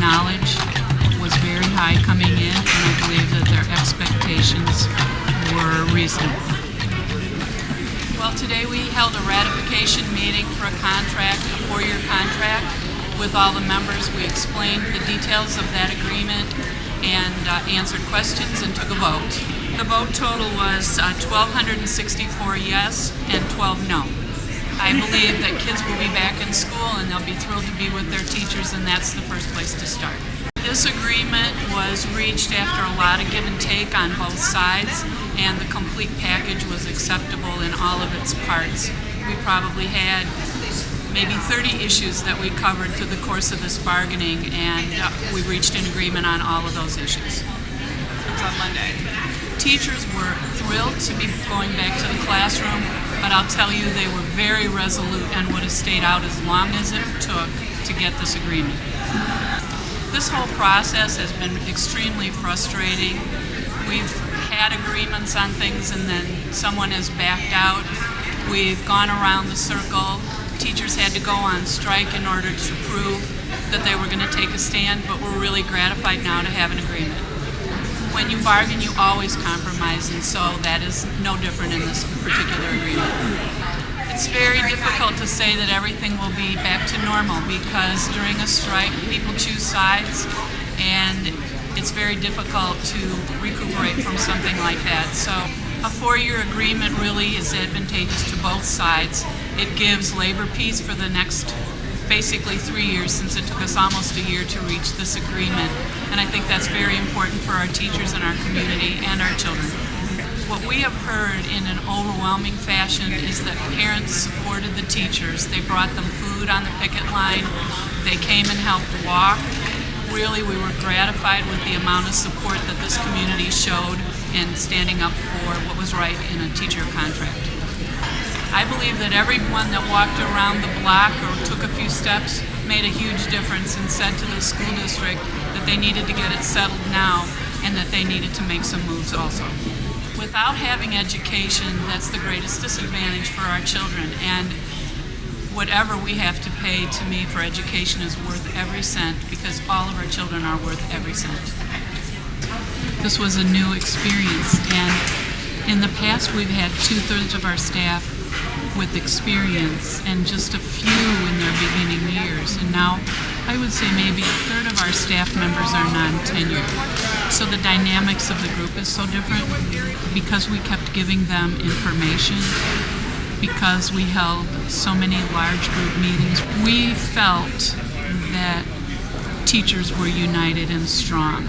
knowledge was very high coming in, and I believe that their expectations were reasonable. Well, today we held a ratification meeting for a contract, a 4-year contract, with all the members. We explained the details of that agreement and answered questions and took a vote. The vote total was 1,264 yes and 12 no. I believe that kids will be back in school and they'll be thrilled to be with their teachers, and that's the first place to start. This agreement was reached after a lot of give and take on both sides, and the complete package was acceptable in all of its parts. We probably had maybe 30 issues that we covered through the course of this bargaining, and we reached an agreement on all of those issues. It was on Monday. Teachers were thrilled to be going back to the classroom, but I'll tell you they were very resolute and would have stayed out as long as it took to get this agreement. This whole process has been extremely frustrating. We've had agreements on things and then someone has backed out. We've gone around the circle. Teachers had to go on strike in order to prove that they were going to take a stand, but we're really gratified now to have an agreement. When you bargain, you always compromise, and so that is no different in this particular agreement. It's very difficult to say that everything will be back to normal because during a strike, people choose sides, and it's very difficult to recuperate from something like that. So a 4-year agreement really is advantageous to both sides. It gives labor peace for the next basically 3 years, since it took us almost a year to reach this agreement. And I think that's very important for our teachers and our community and our children. What we have heard in an overwhelming fashion is that parents supported the teachers. They brought them food on the picket line. They came and helped walk. Really, we were gratified with the amount of support that this community showed in standing up for what was right in a teacher contract. I believe that everyone that walked around the block or took a few steps made a huge difference and said to the school district that they needed to get it settled now and that they needed to make some moves also. Without having education, that's the greatest disadvantage for our children, and whatever we have to pay, to me, for education is worth every cent, because all of our children are worth every cent. This was a new experience, and in the past we've had 2/3 of our staff with experience and just a few in their beginning years, and now I would say maybe 1/3 of our staff members are non-tenured. So the dynamics of the group is so different because we kept giving them information, because we held so many large group meetings. We felt that teachers were united and strong.